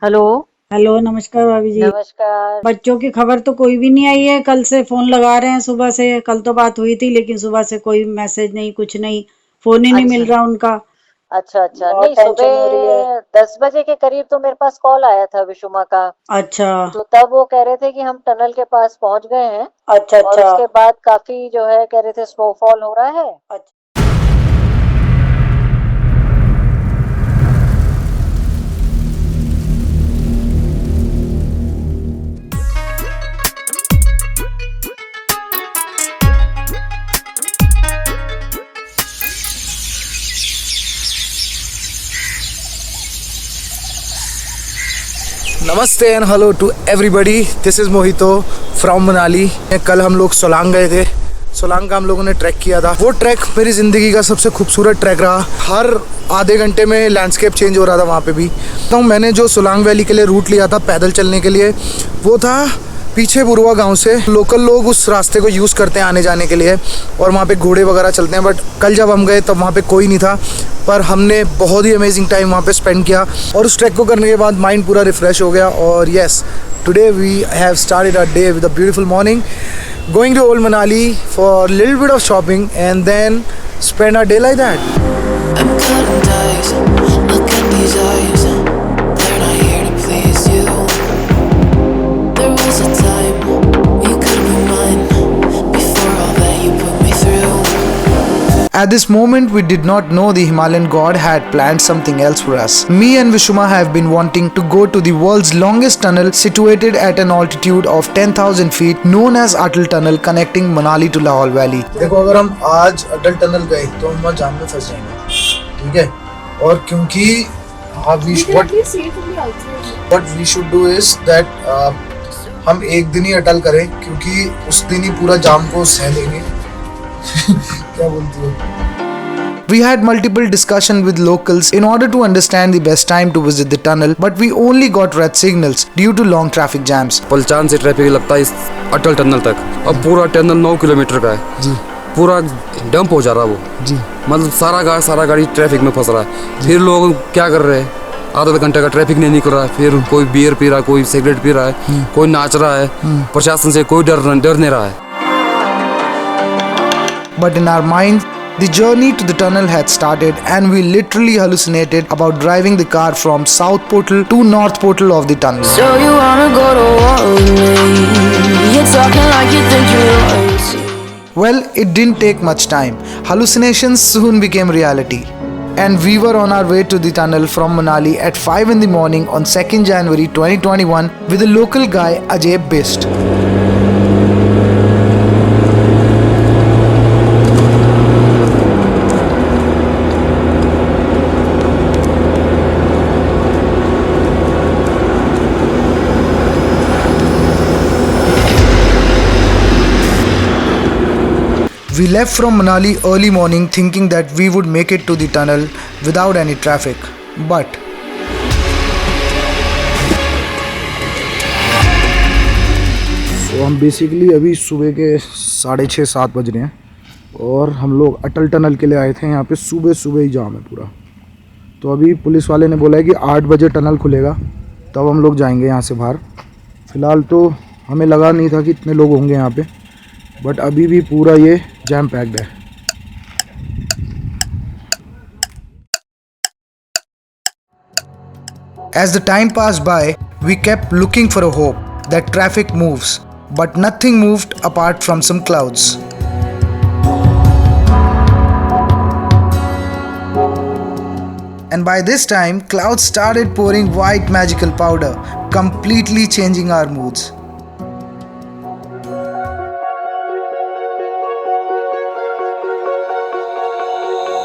Hello. Hello, नमस्कार भाभी जी। नमस्कार। बच्चों की खबर तो कोई भी नहीं आई है। कल से फोन लगा रहे हैं, सुबह से। कल तो बात हुई थी, लेकिन सुबह से कोई मैसेज नहीं, कुछ नहीं। फोन ही नहीं मिल अच्छा रहा उनका। अच्छा अच्छा, बहुत नहीं टेंशन हो रही है। सुबह 10 बजे के करीब तो मेरे पास कॉल आया था विशुमा का। अच्छा। तो तब वो कह रहे थे कि हम टनल के पास पहुंच गए हैं। अच्छा। और अच्छा। उसके बाद काफी जो है कह रहे थे स्नोफॉल हो रहा है। अच्छा। नमस्ते and hello to everybody, this is Mohito from Manali. कल हम लोग सोलांग गए थे। सोलांग का हम लोगों ने ट्रैक किया था। वो ट्रैक मेरी ज़िंदगी का सबसे खूबसूरत ट्रैक रहा। हर आधे घंटे में लैंडस्केप चेंज हो रहा था वहाँ पे भी। तो मैंने जो सोलांग वैली के लिए रूट लिया था पैदल चलने के लिए, वो था पीछे बुरुआ गांव से। लोकल लोग उस रास्ते को यूज़ करते हैं आने जाने के लिए, और वहाँ पे घोड़े वगैरह चलते हैं। बट कल जब हम गए तब वहाँ पे कोई नहीं था, पर हमने बहुत ही अमेजिंग टाइम वहाँ पे स्पेंड किया। और उस ट्रैक को करने के बाद माइंड पूरा रिफ्रेश हो गया। और yes, today we have started our day with a beautiful morning, going to Old Manali for a little bit of shopping and then spend our day like that. I'm cutting ties, look in these eyes. They're not here to please you. There was a time you could be mine before all that you put me through. At this moment, we did not know the Himalayan god had planned something else for us. Me and Vishuma have been wanting to go to the world's longest tunnel situated at an altitude of 10,000 feet known as Atal Tunnel connecting Manali to Lahaul Valley. देखो, अगर हम आज अटल tunnel गए तो हम जाम में फंस जाएंगे, ठीक है? और क्योंकि what we should do is that हम एक दिन ही अटल करें, क्योंकि उस दिन ही पूरा जाम को सह लेंगे। क्या बोलती हो? We had multiple discussion with locals in order to understand the best time to visit the tunnel, but we only got red signals due to long traffic jams. Palchan से ट्रैफिक लगता है इस अटल टनल तक। अब पूरा टनल 9 किलोमीटर का है जी। पूरा डंप हो जा रहा है वो जी। मतलब सारा गाड़ी ट्रैफिक में फंस रहा है। फिर लोग क्या कर रहे हैं, आधा घंटे का ट्रैफिक नहीं निकल रहा है। फिर कोई बियर पी रहा है, कोई सिगरेट पी रहा है, कोई नाच रहा है। प्रशासन से कोई डर नहीं रहा है। But in our mind, the journey to the tunnel had started and we literally hallucinated about driving the car from South Portal to North Portal of the tunnel. So you wanna go to war with me? You're talking like you think you're royalty. Well, it didn't take much time. Hallucinations soon became reality. And we were on our way to the tunnel from Manali at 5 in the morning on 2nd January 2021 with a local guy, Ajay Bist. We left from Manali early morning thinking that we would make it to the tunnel without any traffic. But तो हम basically अभी सुबह के 6:30-7 बज रहे हैं और हम लोग अटल टनल के लिए आए थे। यहाँ पे सुबह सुबह ही जाम है पूरा। तो अभी पुलिस वाले ने बोला है कि 8 बजे टनल खुलेगा, तब हम लोग जाएंगे यहाँ से बाहर। फ़िलहाल तो हमें लगा नहीं था कि इतने लोग होंगे यहाँ पे, बट अभी भी पूरा ये जैम पैक्ड है। As the time passed by, we kept looking for a hope that traffic moves, but nothing moved apart from some clouds. And by this time, clouds started pouring white magical powder, completely changing our moods.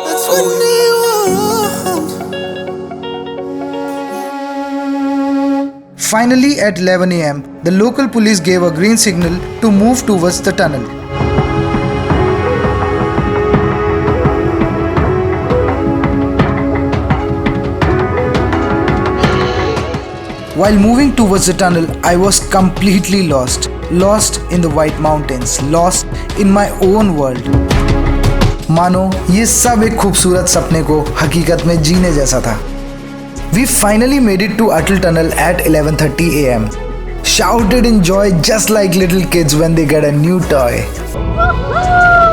That's what they want. Finally, at 11 a.m., the local police gave a green signal to move towards the tunnel. While moving towards the tunnel, I was completely lost. Lost in the white mountains, lost in my own world. मानो ये सब एक खूबसूरत सपने को हकीकत में जीने जैसा था। We finally made it to Atal Tunnel at 11:30 a.m. Shouted in joy just like little kids when they get a new toy.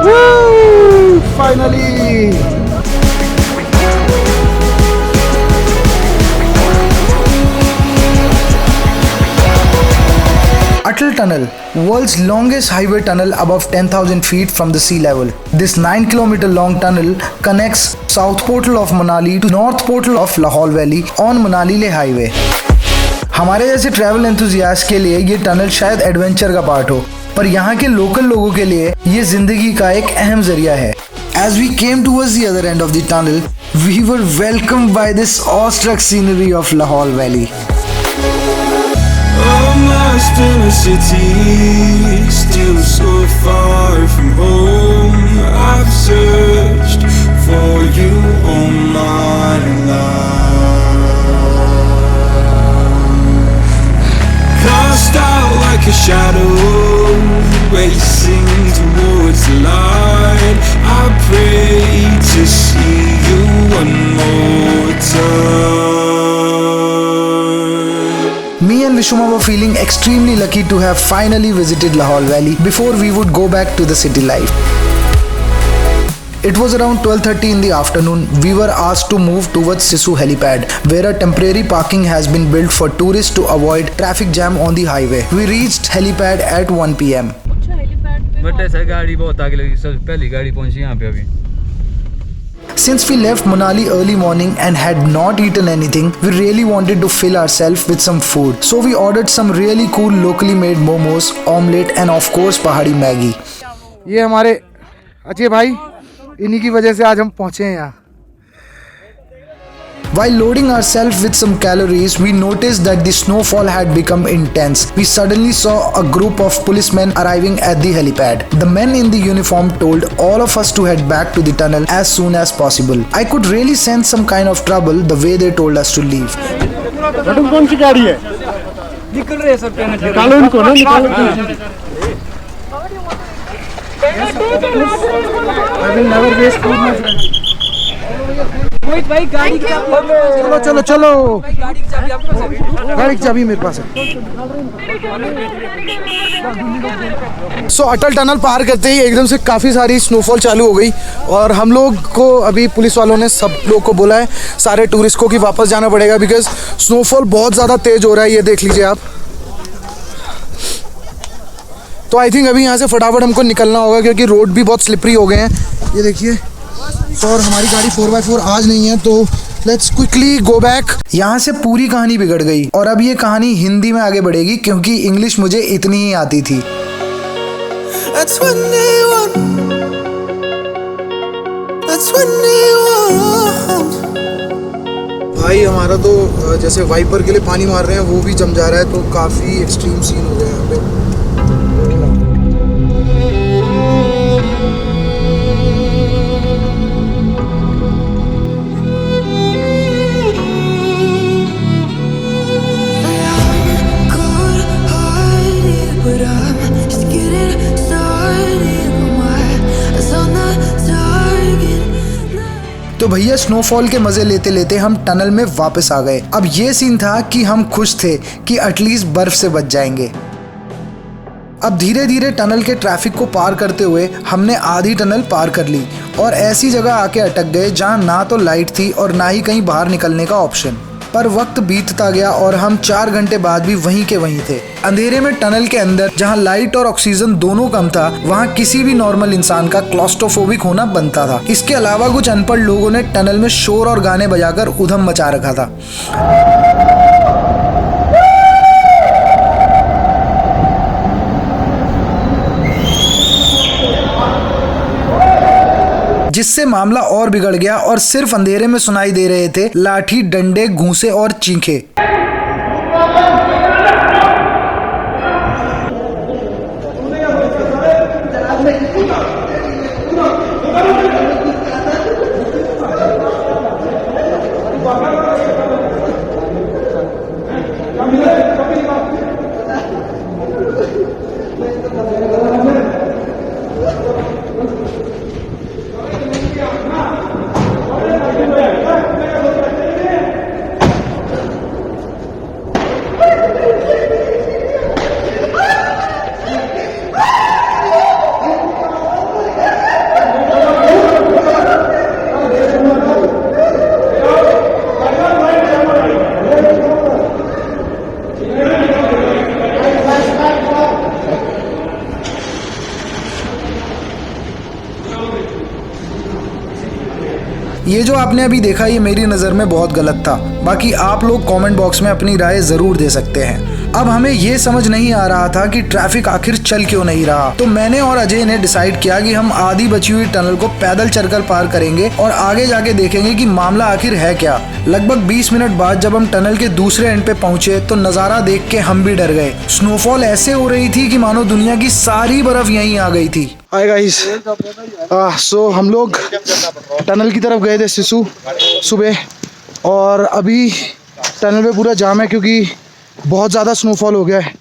Woo! Finally! Atal Tunnel, world's longest highway tunnel above 10,000 feet from the sea level. This 9-kilometer long tunnel connects South Portal of Manali to North Portal of Lahaul Valley on Manali Leh Highway. हमारे जैसे travel enthusiast के लिए ये tunnel शायद adventure का part हो, पर यहाँ के लोकल लोगों के लिए ये जिंदगी का एक अहम जरिया है. As we came towards the other end of the tunnel, we were welcomed by this awestruck scenery of Lahaul Valley. I'm lost in a city, still so far from home. I've searched for you all my life. Cast out like a shadow, racing towards the light. I pray to see you one more time. Me and Vishuma were feeling extremely lucky to have finally visited Lahaul Valley before we would go back to the city life. It was around 12:30 in the afternoon. We were asked to move towards Sisu helipad, where a temporary parking has been built for tourists to avoid traffic jam on the highway. We reached helipad at 1 p.m. But ऐसा गाड़ी बहुत आगे लगी, सब पहली गाड़ी पहुंची यहाँ पे अभी. Since we left Manali early morning and had not eaten anything, we really wanted to fill ourselves with some food. So we ordered some really cool locally made momos, omelette and of course pahadi Maggi. ये हमारे अजय भाई, इन्हीं की वजह से आज हम पहुंचे हैं यहाँ. While loading ourselves with some calories, we noticed that the snowfall had become intense. We suddenly saw a group of policemen arriving at the helipad. The men in the uniform told all of us to head back to the tunnel as soon as possible. I could really sense some kind of trouble the way they told us to leave. कौन सी गाड़ी है? निकल रहे सब निकालो इनको ना, निकालो. I will never waste food, my friend. भाई गाड़ी की चलो चलो चलो, गाड़ी की चाबी मेरे पास है. सो अटल टनल पार करते ही एकदम से काफ़ी सारी स्नोफॉल चालू हो गई और हम लोग को अभी पुलिस वालों ने सब लोग को बोला है, सारे टूरिस्ट को, कि वापस जाना पड़ेगा बिकॉज स्नोफॉल बहुत ज़्यादा तेज़ हो रहा है. ये देख लीजिए आप. तो आई थिंक अभी यहाँ से फटाफट हमको निकलना होगा क्योंकि रोड भी बहुत स्लिपरी हो गए हैं. ये देखिए. और हमारी गाड़ी 4x4 आज नहीं है, तो लेट्स क्विकली गो बैक. यहाँ से पूरी कहानी बिगड़ गई और अब ये कहानी हिंदी में आगे बढ़ेगी क्योंकि इंग्लिश मुझे इतनी ही आती थी. भाई हमारा तो जैसे वाइपर के लिए पानी मार रहे हैं वो भी जम जा रहा है, तो काफ़ी एक्सट्रीम सीन हो गया यहाँ पे. तो भैया स्नोफॉल के मजे लेते लेते हम टनल में वापस आ गए. अब ये सीन था कि हम खुश थे कि एटलीस्ट बर्फ से बच जाएंगे. अब धीरे धीरे टनल के ट्रैफिक को पार करते हुए हमने आधी टनल पार कर ली और ऐसी जगह आके अटक गए जहां ना तो लाइट थी और ना ही कहीं बाहर निकलने का ऑप्शन. पर वक्त बीतता गया और हम 4 घंटे बाद भी वहीं के वहीं थे. अंधेरे में टनल के अंदर जहां लाइट और ऑक्सीजन दोनों कम था, वहां किसी भी नॉर्मल इंसान का क्लॉस्ट्रोफोबिक होना बनता था. इसके अलावा कुछ अनपढ़ लोगों ने टनल में शोर और गाने बजाकर उधम मचा रखा था. जिससे मामला और बिगड़ गया और सिर्फ अंधेरे में सुनाई दे रहे थे लाठी, डंडे, घूंसे और चीखे. ये जो आपने अभी देखा ये मेरी नज़र में बहुत गलत था। बाकी आप लोग कमेंट बॉक्स में अपनी राय ज़रूर दे सकते हैं। अब हमें ये समझ नहीं आ रहा था कि ट्रैफिक आखिर चल क्यों नहीं रहा, तो मैंने और अजय ने डिसाइड किया कि हम आधी बची हुई टनल को पैदल चलकर पार करेंगे और आगे जाके देखेंगे कि मामला आखिर है क्या। लगभग 20 मिनट बाद जब हम टनल के दूसरे एंड पे पहुंचे तो नज़ारा देख के हम भी डर गए। स्नोफॉल ऐसे हो रही थी कि मानो दुनिया की सारी बर्फ यहीं आ गई थी। हाय गाइस, सो हम लोग टनल की तरफ गए थे सिसु सुबह, और अभी टनल में पूरा जाम है क्योंकि बहुत ज़्यादा स्नोफॉल हो गया है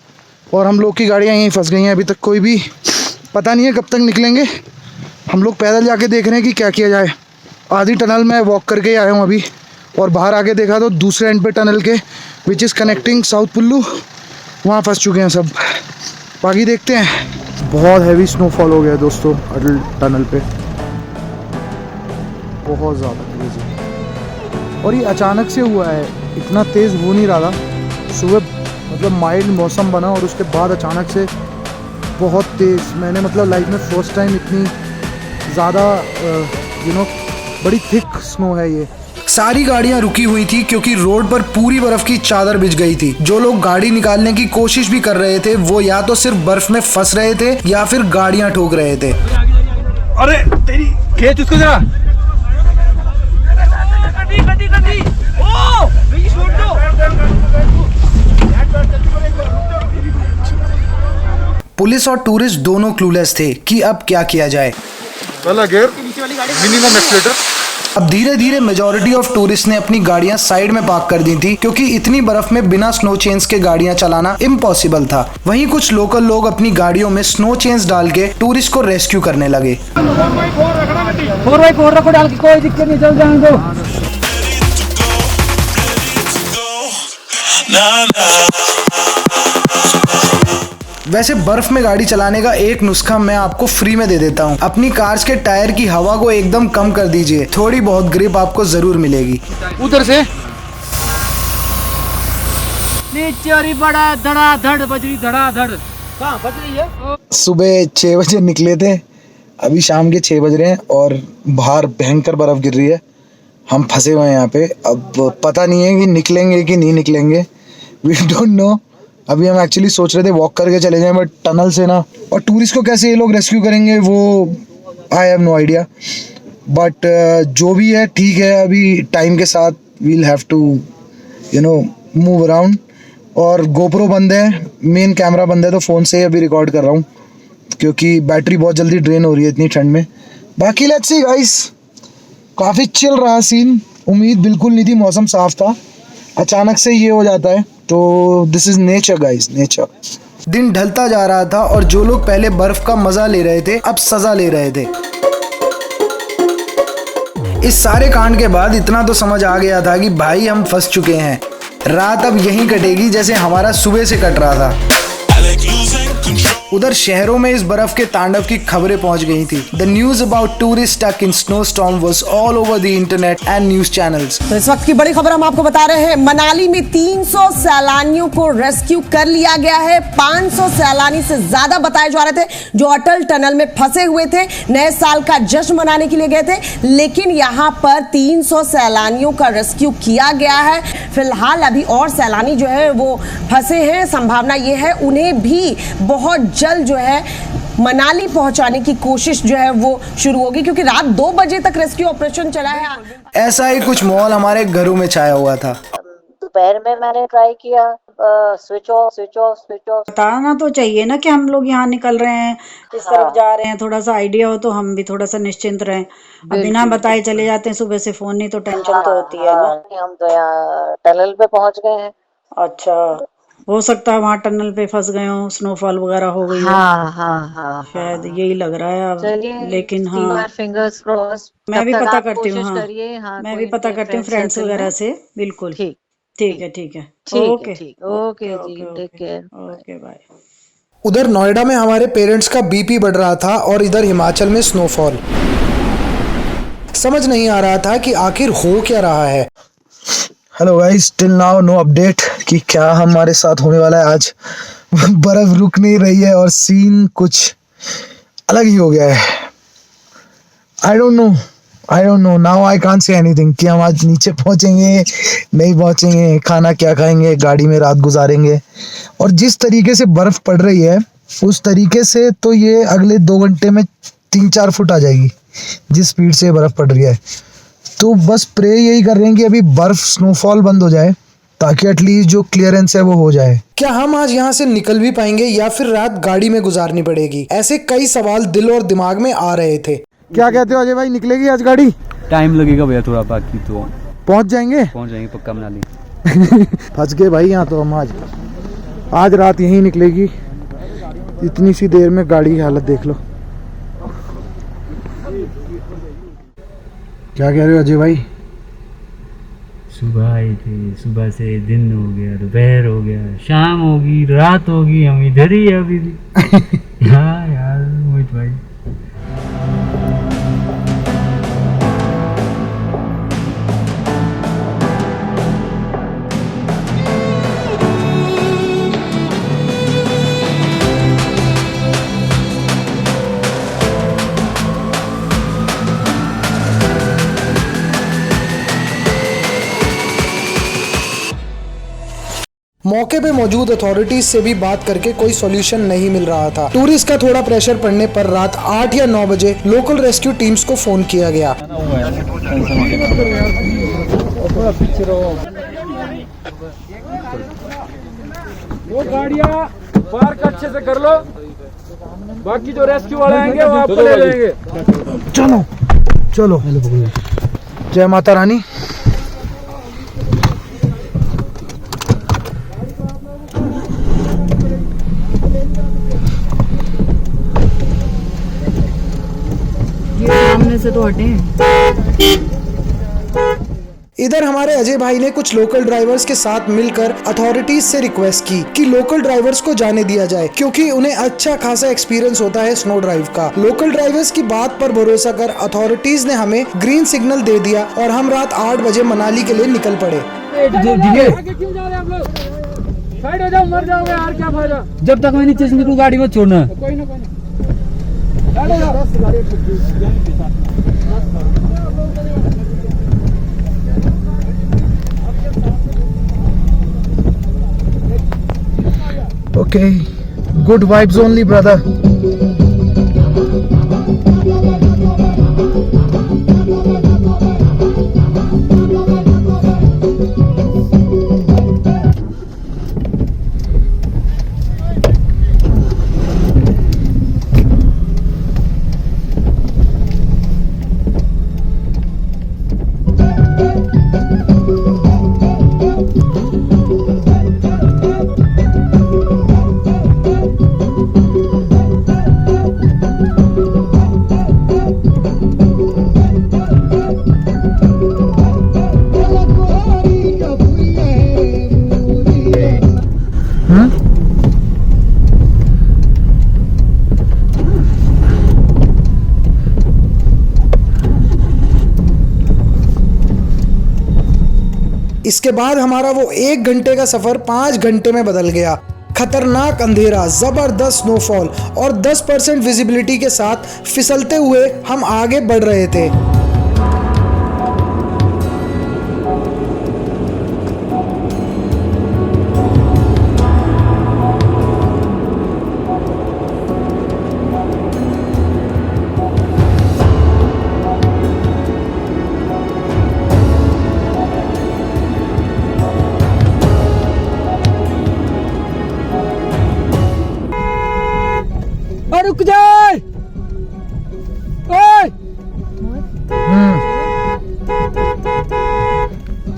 और हम लोग की गाड़ियाँ यहीं फंस गई हैं। अभी तक कोई भी पता नहीं है कब तक निकलेंगे। हम लोग पैदल जाके देख रहे हैं कि क्या किया जाए। आधी टनल में वॉक करके आया हूँ अभी, और बाहर आके देखा तो दूसरे एंड पे टनल के which is connecting south Pullu, वहाँ फंस चुके हैं सब। बाकी देखते हैं। बहुत हैवी स्नोफॉल हो गया है दोस्तों अटल टनल पे, बहुत ज़्यादा क्रेजी, और ये अचानक से हुआ है। इतना तेज़ हो नहीं रहा था। सुबह मतलब माइल्ड मौसम बना और उसके बाद अचानक से बहुत तेज़। मैंने मतलब लाइफ में फर्स्ट टाइम इतनी ज़्यादा बड़ी थिक स्नो है ये। सारी गाड़ियां रुकी हुई थी क्योंकि रोड पर पूरी बर्फ की चादर बिछ गई थी। जो लोग गाड़ी निकालने की कोशिश भी कर रहे थे वो या तो सिर्फ बर्फ में फंस रहे थे या फिर गाड़ियां ठोक रहे थे। अरे तेरी खेच उसको जरा। पुलिस और टूरिस्ट दोनों क्लूलेस थे कि अब क्या किया जाए। Minimum accelerator. अब धीरे धीरे मेजॉरिटी ऑफ टूरिस्ट ने अपनी गाड़ियां साइड में पार्क कर दी थी क्योंकि इतनी बर्फ में बिना स्नो चेन्स के गाड़ियां चलाना इम्पॉसिबल था। वहीं कुछ लोकल लोग अपनी गाड़ियों में स्नो चेन्स डाल के टूरिस्ट को रेस्क्यू करने लगे। 4x4 रखो डाल के, कोई दिक्कत नहीं, चल जाने दो। वैसे बर्फ में गाड़ी चलाने का एक नुस्खा मैं आपको फ्री में दे देता हूँ। अपनी कार्स के टायर की हवा को एकदम कम कर दीजिए, थोड़ी बहुत ग्रिप आपको जरूर मिलेगी। उधर से नीचे बड़ा धड़ाधड़ बजरी, धड़ाधड़ कहाँ बज रही है? सुबह 6 बजे निकले थे, अभी शाम के 6 बज रहे हैं और बाहर भयंकर बर्फ गिर रही है। हम फंसे हुए हैं यहाँ पे। अब पता नहीं है कि निकलेंगे कि नहीं निकलेंगे, वी डोंट नो। अभी हम एक्चुअली सोच रहे थे वॉक करके चले जाएं, बट टनल से ना, और टूरिस्ट को कैसे ये लोग रेस्क्यू करेंगे वो I have no idea. But जो भी है ठीक है, अभी टाइम के साथ we'll have to move around. और गोप्रो बंद है, मेन कैमरा बंद है, तो फ़ोन से ही अभी रिकॉर्ड कर रहा हूँ क्योंकि बैटरी बहुत जल्दी ड्रेन हो रही है इतनी ठंड में। बाकी लेट्स सी गाइस, काफ़ी चिल रहा सीन। उम्मीद बिल्कुल नहीं थी, मौसम साफ था, अचानक से ये हो जाता है। तो this is nature guys, nature. दिन ढलता जा रहा था और जो लोग पहले बर्फ का मजा ले रहे थे अब सजा ले रहे थे। इस सारे कांड के बाद इतना तो समझ आ गया था कि भाई हम फंस चुके हैं। रात अब यहीं कटेगी जैसे हमारा सुबह से कट रहा था। उधर शहरों में इस बर्फ के तांडव की खबरें पहुंच गई थी। The news about tourist stuck in snow storm was all over the internet and news channels. तो इस वक्त की बड़ी खबर हम आपको बता रहे हैं। मनाली में 300 सैलानियों को रेस्क्यू कर लिया गया है। 500 सैलानी से ज्यादा बताए जा रहे थे जो अटल टनल में फंसे हुए थे, नए साल का जश्न मनाने के लिए गए थे, लेकिन यहाँ पर 300 सैलानियों का रेस्क्यू किया गया है। फिलहाल अभी और सैलानी जो है वो फंसे हैं। संभावना ये है उन्हें भी बहुत जल्द जो है मनाली पहुंचाने की कोशिश जो है वो शुरू होगी, क्योंकि रात 2 बजे तक रेस्क्यू ऑपरेशन चला है। ऐसा ही कुछ माहौल हमारे घरों में छाया हुआ था। दोपहर में मैंने ट्राई किया, switch off switch off switch off. बताना तो चाहिए ना कि हम लोग यहाँ निकल रहे हैं, इस तरफ जा रहे हैं, थोड़ा सा आइडिया हो तो हम भी थोड़ा सा निश्चिंत रहें। अब बिना बताए चले जाते हैं सुबह से फोन, नहीं तो टेंशन तो होती है ना। हम तो यहाँ टनल पे पहुंच गए हैं। अच्छा, हो सकता है वहाँ टनल पे फंस गए हो, स्नोफॉल वगैरह हो गई हो। हाँ शायद यही लग रहा है अब। लेकिन हाँ, फिंगर्स क्रॉस। मैं भी पता करती हूँ। हाँ, मैं भी पता करती हूँ फ्रेंड्स वगैरह से। बिल्कुल ठीक है। ओके जी, टेक केयर। Okay bye. उधर नोएडा में हमारे पेरेंट्स का बीपी बढ़ रहा था और इधर हिमाचल में स्नोफॉल। समझ नहीं आ रहा था कि आखिर हो क्या रहा है। Hello guys, till now no update कि क्या हमारे साथ होने वाला है आज। बर्फ रुक नहीं रही है और सीन कुछ अलग ही हो गया है। I don't know I don't know, now I can't say anything कि हम आज नीचे पहुंचेंगे नहीं पहुंचेंगे, खाना क्या खाएंगे, गाड़ी में रात गुजारेंगे। और जिस तरीके से बर्फ पड़ रही है उस तरीके से तो ये अगले 2 घंटे में 3-4 फुट आ जाएगी जिस स्पीड से बर्फ पड़ रही है। तो बस प्रे यही कर रहे हैं कि अभी बर्फ स्नोफॉल बंद हो जाए ताकि एटलीस्ट जो क्लियरेंस है वो हो जाए। क्या हम आज यहाँ से निकल भी पाएंगे या फिर रात गाड़ी में गुजारनी पड़ेगी? ऐसे कई सवाल दिल और दिमाग में आ रहे थे। क्या कहते हो अजय भाई, निकलेगी आज गाड़ी? टाइम लगेगा भैया थोड़ा, बाकी तो पहुंच जाएंगे पक्का मनाली। फंस गए भाई यहाँ तो हम। आज रात यहीं निकलेगी। इतनी सी देर में गाड़ी की हालत देख लो। क्या कह रहे हो अजय भाई? सुबह आए थे, सुबह से दिन हो गया, दोपहर हो गया, शाम होगी, रात होगी, हम इधर ही है अभी भी। हाँ यार मोहित भाई। मौके पे मौजूद अथॉरिटीज से भी बात करके कोई सॉल्यूशन नहीं मिल रहा था। टूरिस्ट का थोड़ा प्रेशर पड़ने पर रात 8 या 9 बजे लोकल रेस्क्यू टीम्स को फोन किया गया। वो गाड़ियाँ पार्क अच्छे से कर लो, बाकी जो रेस्क्यू वाले आएंगे वो आपको ले लेंगे। चलो चलो, जय माता रानी। सामने से तो हटे। इधर हमारे अजय भाई ने कुछ लोकल ड्राइवर्स के साथ मिलकर अथॉरिटीज से रिक्वेस्ट की कि लोकल ड्राइवर्स को जाने दिया जाए क्योंकि उन्हें अच्छा खासा एक्सपीरियंस होता है स्नो ड्राइव का। लोकल ड्राइवर्स की बात पर भरोसा कर अथॉरिटीज ने हमें ग्रीन सिग्नल दे दिया और हम रात 8 बजे मनाली के लिए निकल पड़े। आगे क्यों जा रहे हैं हम लोग? साइड हो जाओ, मर जाओगे यार, क्या फायदा? जब तक मैं नीचे से निकलूं गाड़ी मत छोड़ना। कोई ना Okay, good vibes only, brother. इसके बाद हमारा वो 1 घंटे का सफर 5 घंटे में बदल गया। खतरनाक अंधेरा, जबरदस्त स्नोफॉल और 10% विजिबिलिटी के साथ फिसलते हुए हम आगे बढ़ रहे थे। रुक जाए।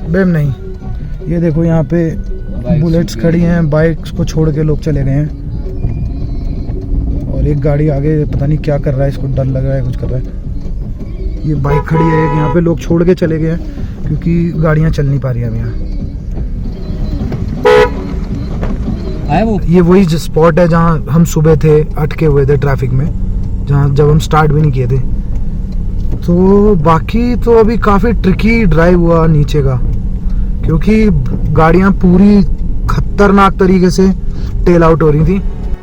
बेम नहीं, ये देखो यहाँ पे बुलेट्स खड़ी हैं, बाइक्स को छोड़ के लोग चले गए हैं और एक गाड़ी आगे पता नहीं क्या कर रहा है, इसको डर लग रहा है, कुछ कर रहा है। ये बाइक खड़ी है, यहाँ पे लोग छोड़ के चले गए हैं क्योंकि गाड़ियाँ चल नहीं पा रही अब यहाँ। ये वही स्पॉट है जहाँ हम सुबह थे, अटके हुए थे ट्रैफिक में, जहाँ जब हम स्टार्ट भी नहीं किए थे। तो बाकी तो अभी काफ़ी ट्रिकी ड्राइव हुआ नीचे का क्योंकि गाड़ियाँ पूरी खतरनाक तरीके से टेल आउट हो रही थी।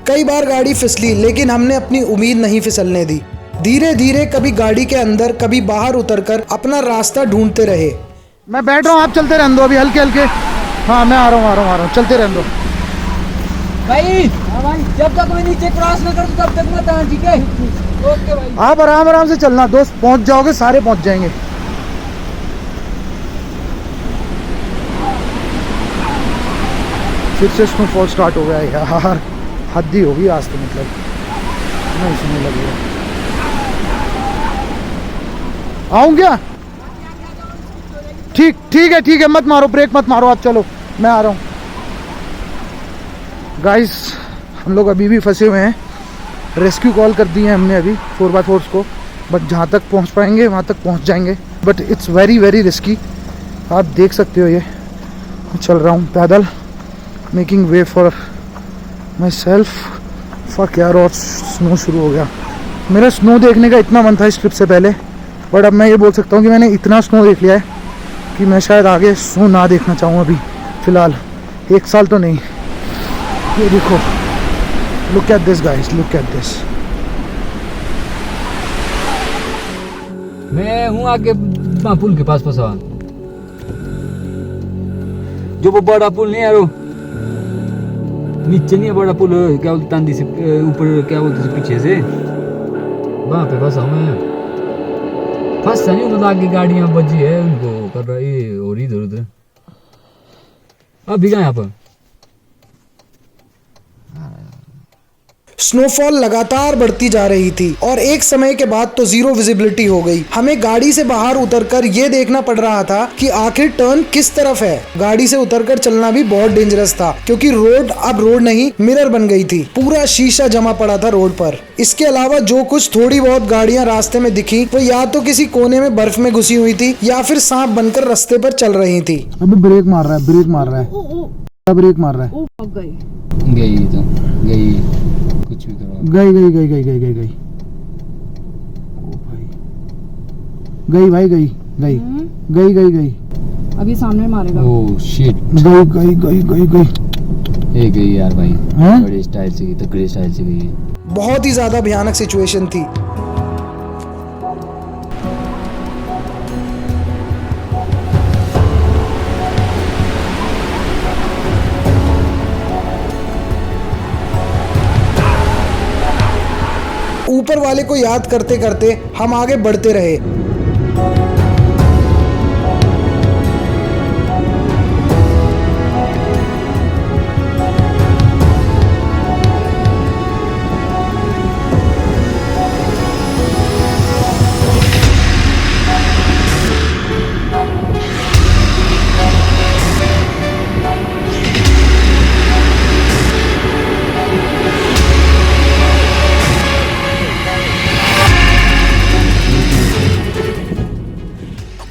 कई बार गाड़ी फिसली लेकिन हमने अपनी उम्मीद नहीं फिसलने दी। धीरे धीरे कभी गाड़ी के अंदर कभी बाहर उतरकर अपना रास्ता ढूंढते रहे। मैं बैठ रहा हूँ, आप चलते रहने दो अभी हल्के हल्के। हाँ मैं आ रहा हूँ, चलते रहने दो भाई। भाई जब तक मैं नीचे क्रॉस न करूं तब तक मत आना, ठीक है? ओके भाई। आप आराम से चलना दोस्त, पहुंच जाओगे, सारे पहुंच जाएंगे। फिर से स्नोफॉल स्टार्ट हो गया यार, हद ही होगी आज तो, मतलब नहीं सुनने लगे। आऊं क्या? ठीक है, मत मारो, ब्रेक मत मारो, आप चलो, मैं आ रहा हूँ। गाइस हम लोग अभी भी फंसे हुए हैं, रेस्क्यू कॉल कर दी है हमने अभी 4x4 को, बट जहाँ तक पहुँच पाएंगे वहाँ तक पहुँच जाएंगे, but it's very very risky. आप देख सकते हो ये मैं चल रहा हूँ पैदल, making way for my self. Fuck यार, और स्नो शुरू हो गया। मेरा स्नो देखने का इतना मन था इस ट्रिप से पहले, बट अब मैं ये बोल सकता हूँ कि मैंने इतना स्नो देख लिया है कि मैं शायद आगे स्नो ना देखना चाहूँ अभी फ़िलहाल, 1 साल तो नहीं। ये देखो, look at this guys, look at this. मैं हूँ आगे पुल के पास फंसा, जो वो बड़ा पुल नहीं है, वो नीचे नहीं है बड़ा पुल, क्या बोलते तांदी से ऊपर, क्या बोलते से पीछे से, वहाँ पे फंसा हूँ मैं। फंसा नहीं, मतलब आगे गाड़ियाँ बजी है, उनको कर रहा है और इधर उधर। अब भी गए यहाँ पर। स्नोफॉल लगातार बढ़ती जा रही थी और एक समय के बाद तो जीरो विजिबिलिटी हो गई। हमें गाड़ी से बाहर उतरकर ये देखना पड़ रहा था कि आखिर टर्न किस तरफ है। गाड़ी से उतरकर चलना भी बहुत डेंजरस था क्योंकि रोड अब रोड नहीं मिरर बन गई थी, पूरा शीशा जमा पड़ा था रोड पर। इसके अलावा जो कुछ थोड़ी बहुत गाड़ियां रास्ते में दिखी वो या तो किसी कोने में बर्फ में घुसी हुई थी या फिर सांप बनकर रास्ते पर चल रही थी। अभी ब्रेक मार रहा है, ब्रेक मार रहा है। गई तो गई, कुछ भी करो। गई। ओ भाई, गई। अभी सामने मारेगा। ओह शिट, गई यार भाई, बड़े स्टाइल से गई, तगड़े स्टाइल से गई। बहुत ही ज्यादा भयानक सिचुएशन थी। ऊपर वाले को याद करते करते हम आगे बढ़ते रहे।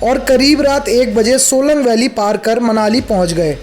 और करीब रात 1 बजे सोलंग वैली पार कर मनाली पहुंच गए।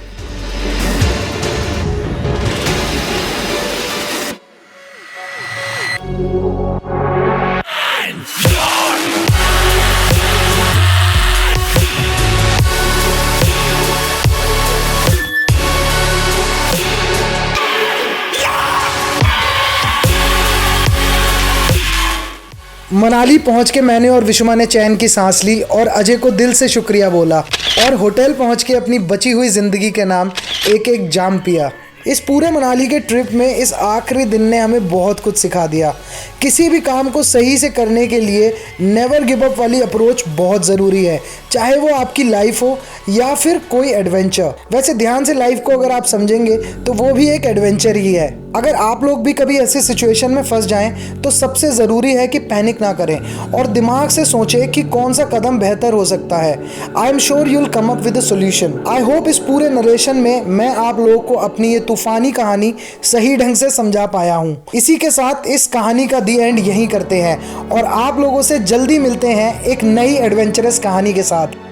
मनाली पहुंच के मैंने और विषमा ने चैन की सांस ली और अजय को दिल से शुक्रिया बोला और होटल पहुंच के अपनी बची हुई ज़िंदगी के नाम एक जाम पिया। इस पूरे मनाली के ट्रिप में इस आखिरी दिन ने हमें बहुत कुछ सिखा दिया। किसी भी काम को सही से करने के लिए नेवर गिव अप वाली अप्रोच बहुत ज़रूरी है, चाहे वो आपकी लाइफ हो या फिर कोई एडवेंचर। वैसे ध्यान से लाइफ को अगर आप समझेंगे तो वो भी एक एडवेंचर ही है। अगर आप लोग भी कभी ऐसी सिचुएशन में फंस जाएं तो सबसे ज़रूरी है कि पैनिक ना करें और दिमाग से सोचें कि कौन सा कदम बेहतर हो सकता है। I am sure you will come up with a solution. I hope इस पूरे नरेशन में मैं आप लोगों को अपनी ये तूफानी कहानी सही ढंग से समझा पाया हूँ। इसी के साथ इस कहानी का दी एंड यहीं करते हैं और आप लोगों से जल्दी मिलते हैं एक नई एडवेंचरस कहानी के साथ।